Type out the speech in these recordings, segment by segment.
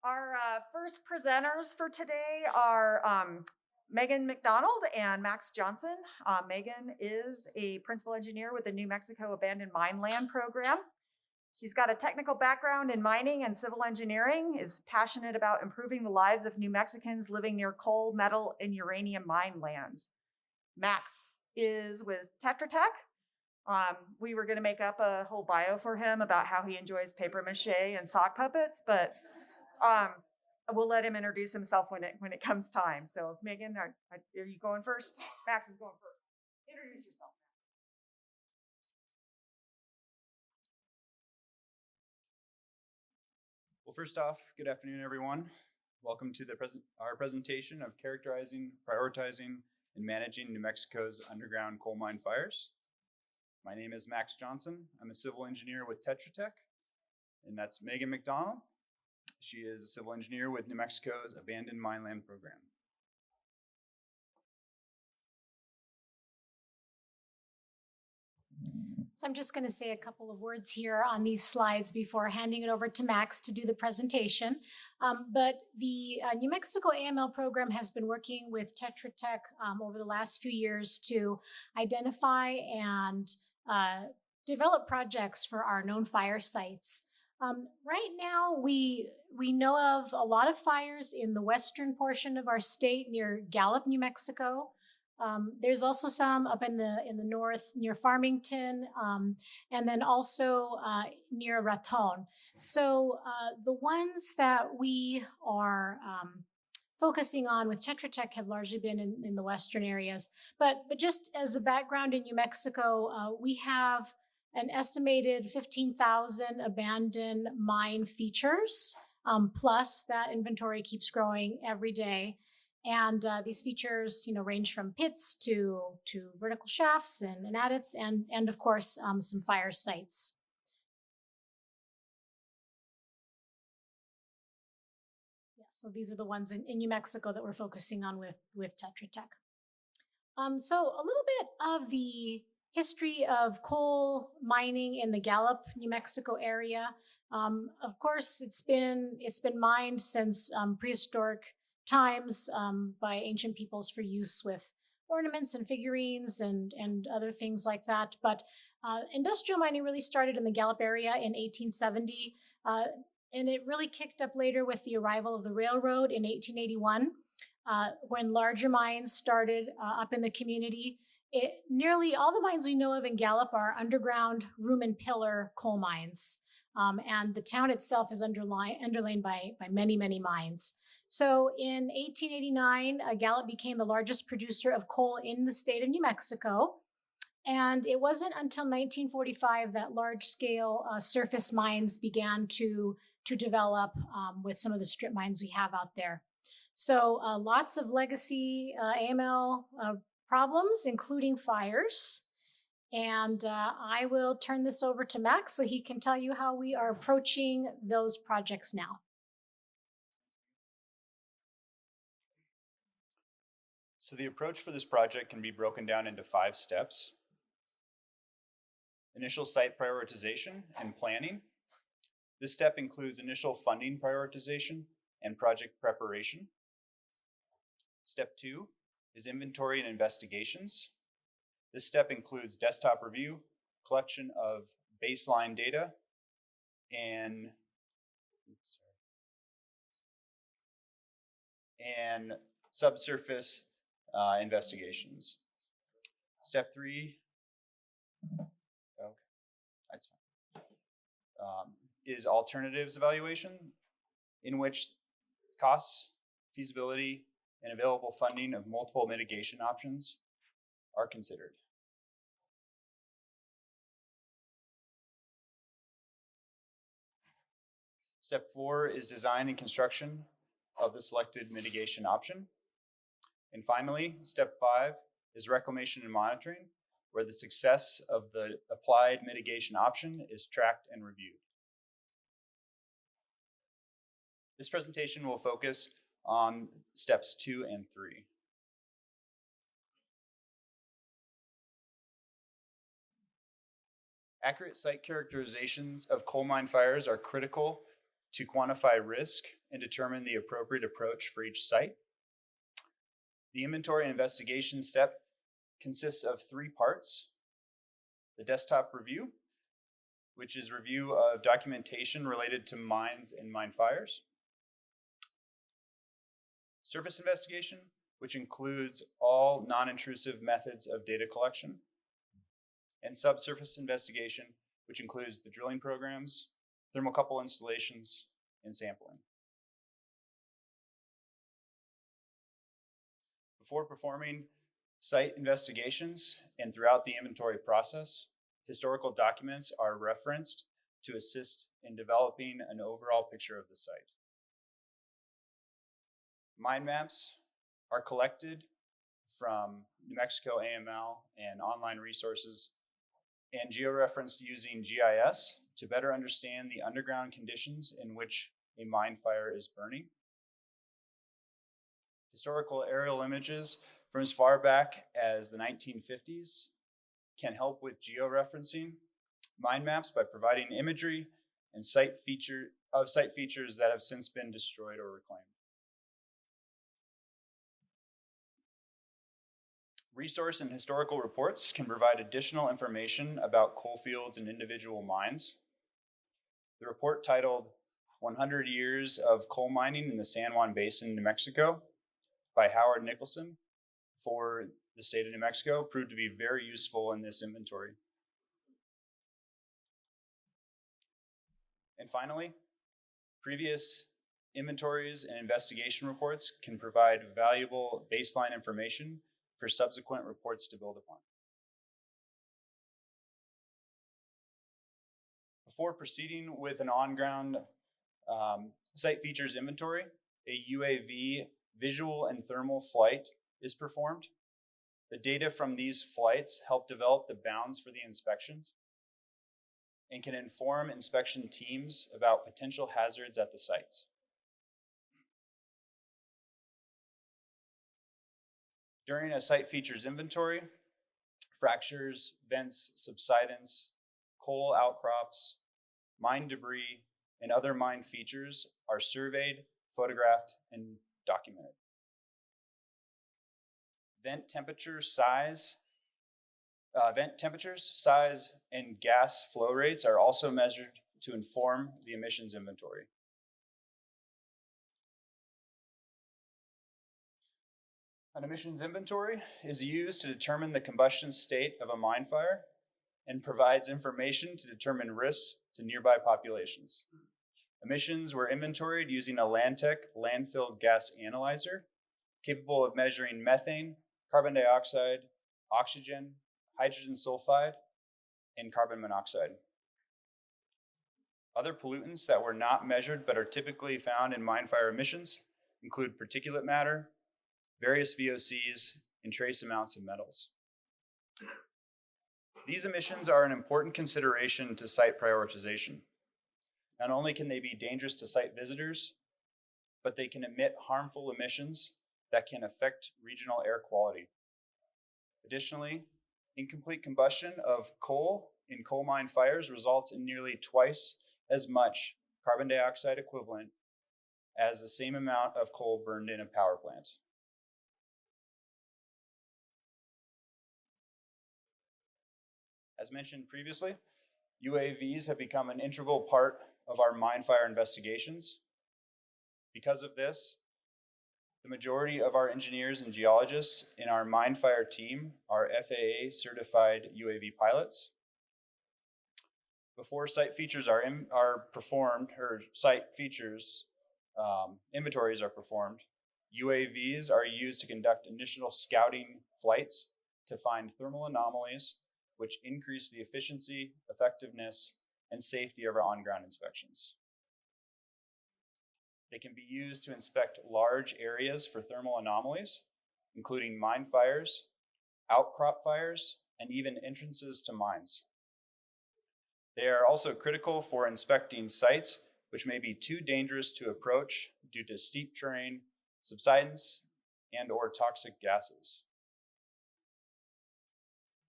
Our first presenters for today are Megan McDonald and Max Johnson. Megan is a principal engineer with the New Mexico Abandoned Mine Land Program. She's got a technical background in mining and civil engineering, is passionate about improving the lives of New Mexicans living near coal, metal, and uranium mine lands. Max is with Tetra Tech. We were going to make up a whole bio for him about how he enjoys paper mache and sock puppets, but um, we'll let him introduce himself when it comes time. So, Megan, are you going first? Max is going first. Introduce yourself. Well, first off, good afternoon, everyone. Welcome to our presentation of characterizing, prioritizing, and managing New Mexico's underground coal mine fires. My name is Max Johnson. I'm a civil engineer with Tetra Tech, and that's Megan McDonald. She is a civil engineer with New Mexico's Abandoned Mine Land Program. So I'm just going to say a couple of words here on these slides before handing it over to Max to do the presentation. But the New Mexico AML program has been working with Tetra Tech over the last few years to identify and develop projects for our known fire sites. Right now, we know of a lot of fires in the western portion of our state near Gallup, New Mexico. There's also some up in the north near Farmington, and then also near Raton. So the ones that we are focusing on with Tetra Tech have largely been in the western areas. But just as a background in New Mexico, we have an estimated 15,000 abandoned mine features, plus that inventory keeps growing every day. And these features, range from pits to vertical shafts and adits, and of course, some fire sites. Yeah, so these are the ones in New Mexico that we're focusing on with Tetra Tech. So a little bit of the history of coal mining in the Gallup, New Mexico area. Of course, it's been mined since prehistoric times by ancient peoples for use with ornaments and figurines and other things like that. But industrial mining really started in the Gallup area in 1870, and it really kicked up later with the arrival of the railroad in 1881, when larger mines started up in the community. Nearly all the mines we know of in Gallup are underground room and pillar coal mines, and the town itself is underlain by many, many mines. So in 1889, Gallup became the largest producer of coal in the state of New Mexico. And it wasn't until 1945 that large-scale surface mines began to develop with some of the strip mines we have out there. So lots of legacy AML problems, including fires. And I will turn this over to Max so he can tell you how we are approaching those projects now. So the approach for this project can be broken down into 5 steps. Initial site prioritization and planning. This step includes initial funding prioritization and project preparation. Step 2 is inventory and investigations. This step includes desktop review, collection of baseline data, and subsurface investigations. Step 3, okay, that's fine, is alternatives evaluation, in which costs, feasibility, and available funding of multiple mitigation options are considered. Step 4 is design and construction of the selected mitigation option. And finally, step 5 is reclamation and monitoring, where the success of the applied mitigation option is tracked and reviewed. This presentation will focus on steps 2 and 3. Accurate site characterizations of coal mine fires are critical to quantify risk and determine the appropriate approach for each site. The inventory and investigation step consists of 3 parts. The desktop review, which is review of documentation related to mines and mine fires. Surface investigation, which includes all non-intrusive methods of data collection. And subsurface investigation, which includes the drilling programs, thermocouple installations, and sampling. Before performing site investigations and throughout the inventory process, historical documents are referenced to assist in developing an overall picture of the site. Mine maps are collected from New Mexico AML and online resources and georeferenced using GIS to better understand the underground conditions in which a mine fire is burning. Historical aerial images from as far back as the 1950s can help with georeferencing mine maps by providing imagery and site features that have since been destroyed or reclaimed. Resource and historical reports can provide additional information about coal fields and individual mines. The report titled 100 Years of Coal Mining in the San Juan Basin, New Mexico by Howard Nicholson for the state of New Mexico proved to be very useful in this inventory. And finally, previous inventories and investigation reports can provide valuable baseline information for subsequent reports to build upon. Before proceeding with an on-ground site features inventory, a UAV visual and thermal flight is performed. The data from these flights help develop the bounds for the inspections and can inform inspection teams about potential hazards at the sites. During a site features inventory, fractures, vents, subsidence, coal outcrops, mine debris, and other mine features are surveyed, photographed, and documented. Vent temperatures, size, and gas flow rates are also measured to inform the emissions inventory. An emissions inventory is used to determine the combustion state of a mine fire and provides information to determine risks to nearby populations. Emissions were inventoried using a Landtech landfill gas analyzer capable of measuring methane, carbon dioxide, oxygen, hydrogen sulfide, and carbon monoxide. Other pollutants that were not measured but are typically found in mine fire emissions include particulate matter, various VOCs, and trace amounts of metals. These emissions are an important consideration to site prioritization. Not only can they be dangerous to site visitors, but they can emit harmful emissions that can affect regional air quality. Additionally, incomplete combustion of coal in coal mine fires results in nearly twice as much carbon dioxide equivalent as the same amount of coal burned in a power plant. As mentioned previously, UAVs have become an integral part of our mine fire investigations. Because of this, the majority of our engineers and geologists in our mine fire team are FAA certified UAV pilots. Before site features are performed, or site features inventories are performed, UAVs are used to conduct initial scouting flights to find thermal anomalies, which increase the efficiency, effectiveness, and safety of our on-ground inspections. They can be used to inspect large areas for thermal anomalies, including mine fires, outcrop fires, and even entrances to mines. They are also critical for inspecting sites which may be too dangerous to approach due to steep terrain, subsidence, and/or toxic gases.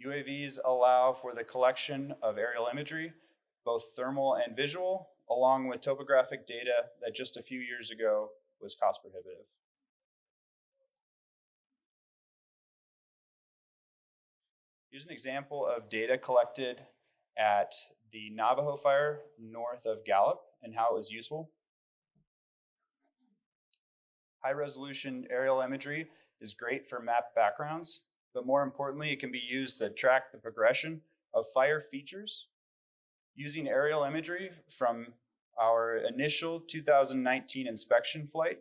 UAVs allow for the collection of aerial imagery, both thermal and visual, along with topographic data that just a few years ago was cost prohibitive. Here's an example of data collected at the Navajo fire north of Gallup and how it was useful. High resolution aerial imagery is great for map backgrounds, but more importantly, it can be used to track the progression of fire features. Using aerial imagery from our initial 2019 inspection flight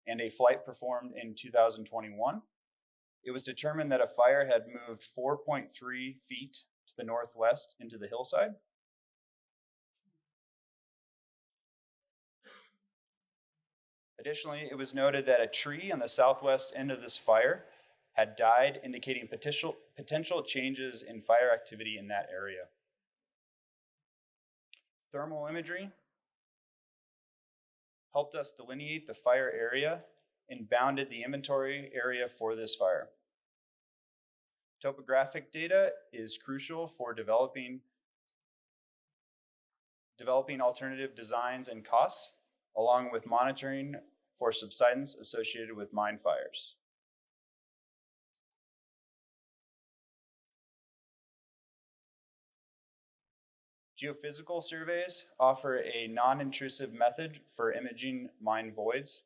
and a flight performed in 2021, it was determined that a fire had moved 4.3 feet to the northwest into the hillside. Additionally, it was noted that a tree on the southwest end of this fire had died, indicating potential changes in fire activity in that area. Thermal imagery helped us delineate the fire area and bounded the inventory area for this fire. Topographic data is crucial for developing alternative designs and costs, along with monitoring for subsidence associated with mine fires. Geophysical surveys offer a non-intrusive method for imaging mine voids.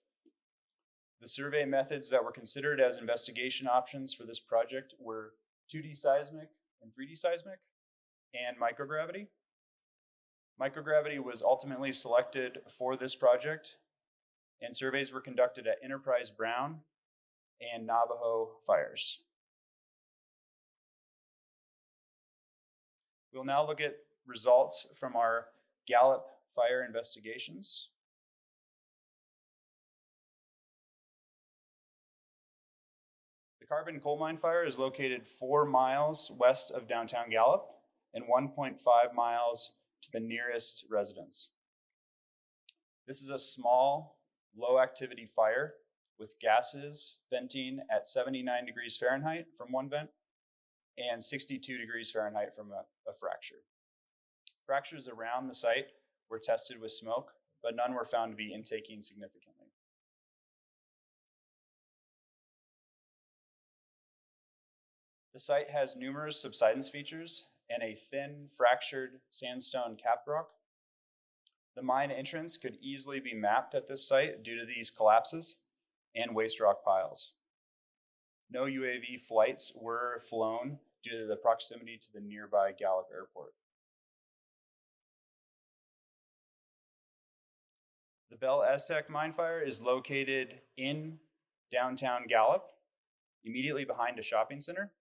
The survey methods that were considered as investigation options for this project were 2D seismic and 3D seismic, and microgravity. Microgravity was ultimately selected for this project, and surveys were conducted at Enterprise Brown and Navajo fires. We'll now look at results from our Gallup fire investigations. The Carbon Coal Mine Fire is located 4 miles west of downtown Gallup and 1.5 miles to the nearest residence. This is a small, low activity fire with gases venting at 79 degrees Fahrenheit from one vent and 62 degrees Fahrenheit from a fracture. Fractures around the site were tested with smoke, but none were found to be intaking significantly. The site has numerous subsidence features and a thin, fractured sandstone caprock. The mine entrance could easily be mapped at this site due to these collapses and waste rock piles. No UAV flights were flown due to the proximity to the nearby Gallup Airport. The Belle Aztec mine fire is located in downtown Gallup, immediately behind a shopping center.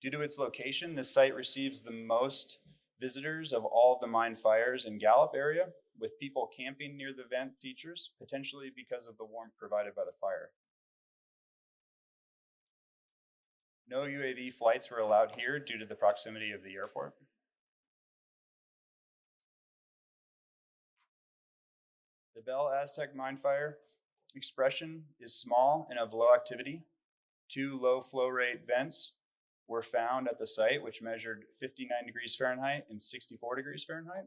Due to its location, this site receives the most visitors of all of the mine fires in Gallup area, with people camping near the vent features, potentially because of the warmth provided by the fire. No UAV flights were allowed here due to the proximity of the airport. The Belle Aztec mine fire expression is small and of low activity. 2 low flow rate vents were found at the site, which measured 59 degrees Fahrenheit and 64 degrees Fahrenheit.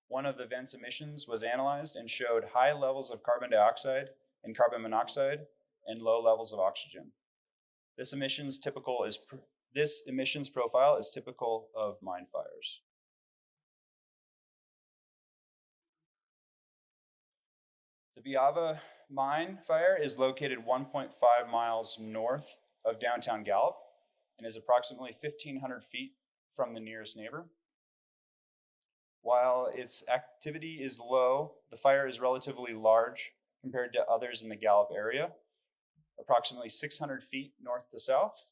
One of the vent's emissions was analyzed and showed high levels of carbon dioxide and carbon monoxide and low levels of oxygen. This emissions profile is typical of mine fires. The Biava mine fire is located 1.5 miles north of downtown Gallup and is approximately 1,500 feet from the nearest neighbor. While its activity is low, the fire is relatively large compared to others in the Gallup area, approximately 600 feet north to south.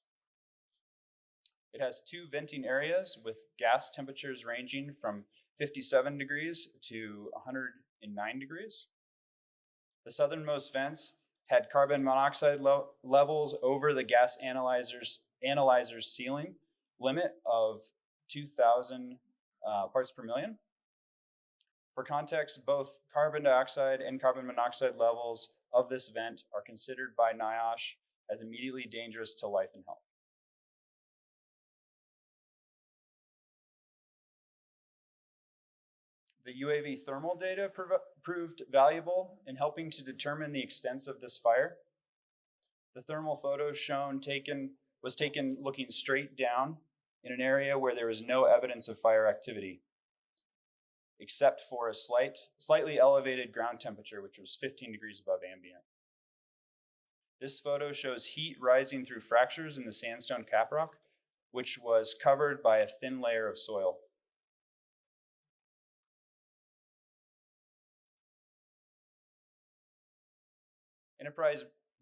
It has 2 venting areas with gas temperatures ranging from 57 degrees to 109 degrees. The southernmost vents had carbon monoxide levels over the gas analyzer's ceiling limit of 2,000 parts per million. For context, both carbon dioxide and carbon monoxide levels of this vent are considered by NIOSH as immediately dangerous to life and health. The UAV thermal data proved valuable in helping to determine the extents of this fire. The thermal photo was taken looking straight down in an area where there was no evidence of fire activity, except for a slightly elevated ground temperature, which was 15 degrees above ambient. This photo shows heat rising through fractures in the sandstone caprock, which was covered by a thin layer of soil.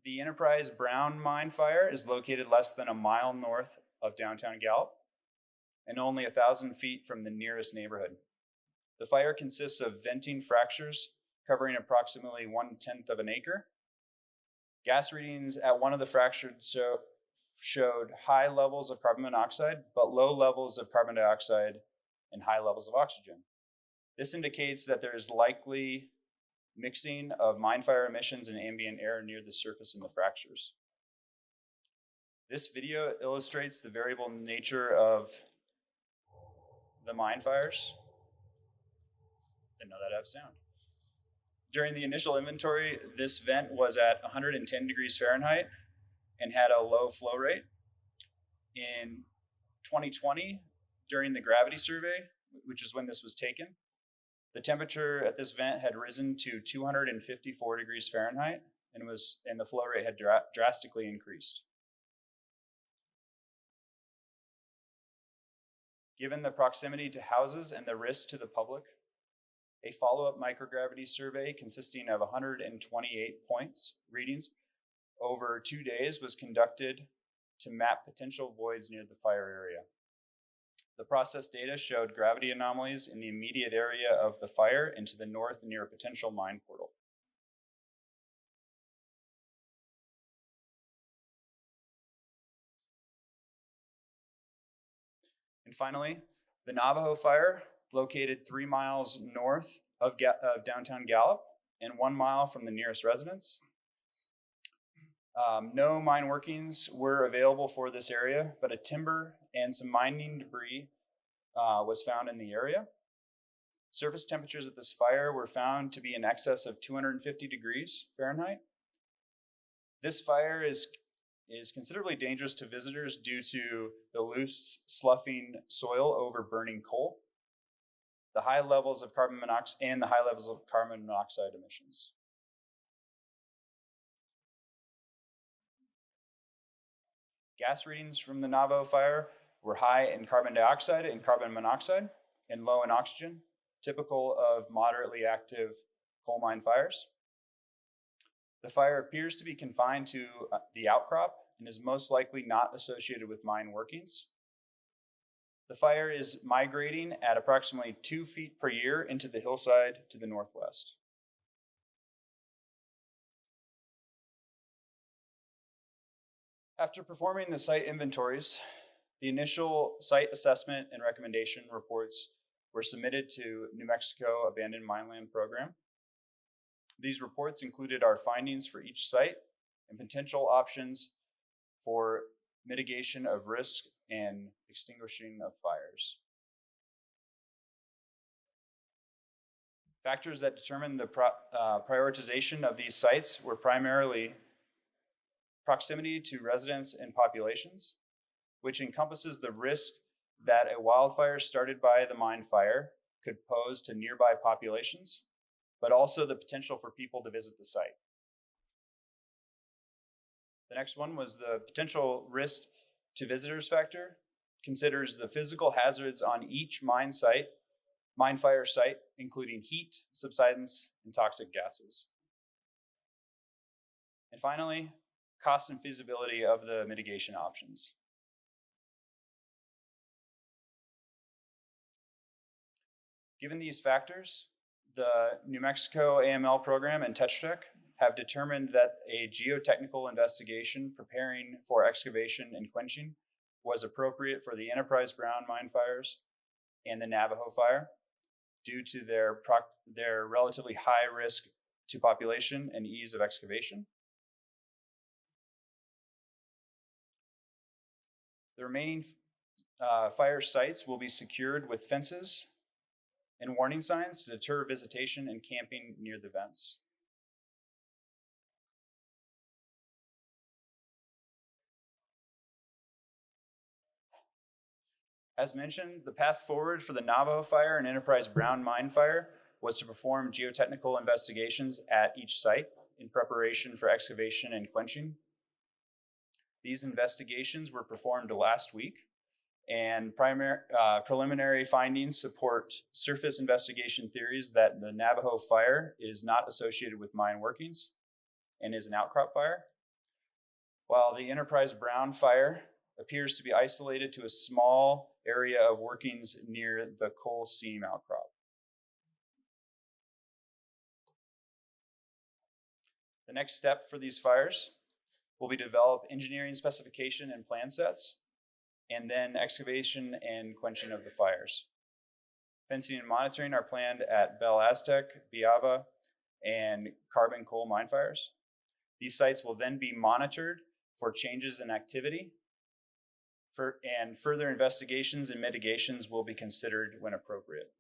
The Enterprise Brown mine fire is located less than a mile north of downtown Gallup and only 1,000 feet from the nearest neighborhood. The fire consists of venting fractures covering approximately 1/10 of an acre. Gas readings at one of the fractures showed high levels of carbon monoxide, but low levels of carbon dioxide and high levels of oxygen. This indicates that there is likely mixing of mine fire emissions and ambient air near the surface in the fractures. This video illustrates the variable nature of the mine fires. Didn't know that I have sound. During the initial inventory, this vent was at 110 degrees Fahrenheit and had a low flow rate. In 2020, during the gravity survey, which is when this was taken, the temperature at this vent had risen to 254 degrees Fahrenheit and the flow rate had drastically increased. Given the proximity to houses and the risk to the public, a follow-up microgravity survey consisting of 128 points readings over 2 days was conducted to map potential voids near the fire area. The process data showed gravity anomalies in the immediate area of the fire and to the north near a potential mine portal. And finally, the Navajo fire, located 3 miles north of downtown Gallup and 1 mile from the nearest residence. No mine workings were available for this area, but a timber and some mining debris was found in the area. Surface temperatures at this fire were found to be in excess of 250 degrees Fahrenheit. This fire is considerably dangerous to visitors due to the loose, sloughing soil over burning coal, the high levels of carbon monoxide, and the high levels of carbon monoxide emissions. Gas readings from the Navajo fire were high in carbon dioxide and carbon monoxide and low in oxygen, typical of moderately active coal mine fires. The fire appears to be confined to the outcrop and is most likely not associated with mine workings. The fire is migrating at approximately 2 feet per year into the hillside to the northwest. After performing the site inventories, the initial site assessment and recommendation reports were submitted to New Mexico Abandoned Mineland Program. These reports included our findings for each site and potential options for mitigation of risk and extinguishing of fires. Factors that determined the prioritization of these sites were primarily proximity to residents and populations, which encompasses the risk that a wildfire started by the mine fire could pose to nearby populations, but also the potential for people to visit the site. The next one was the potential risk to visitors factor, considers the physical hazards on each mine fire site, including heat, subsidence, and toxic gases. And finally, cost and feasibility of the mitigation options. Given these factors, the New Mexico AML program and Tetra Tech have determined that a geotechnical investigation preparing for excavation and quenching was appropriate for the Enterprise Brown mine fires and the Navajo fire due to their relatively high risk to population and ease of excavation. The remaining fire sites will be secured with fences and warning signs to deter visitation and camping near the vents. As mentioned, the path forward for the Navajo fire and Enterprise Brown mine fire was to perform geotechnical investigations at each site in preparation for excavation and quenching. These investigations were performed last week, and preliminary findings support surface investigation theories that the Navajo fire is not associated with mine workings and is an outcrop fire, while the Enterprise Brown fire appears to be isolated to a small area of workings near the coal seam outcrop. The next step for these fires will be to develop engineering specification and plan sets, and then excavation and quenching of the fires. Fencing and monitoring are planned at Bell Aztec, Biava, and Carbon Coal mine fires. These sites will then be monitored for changes in activity, and further investigations and mitigations will be considered when appropriate.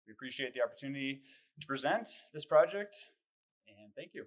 We appreciate the opportunity to present this project, and thank you.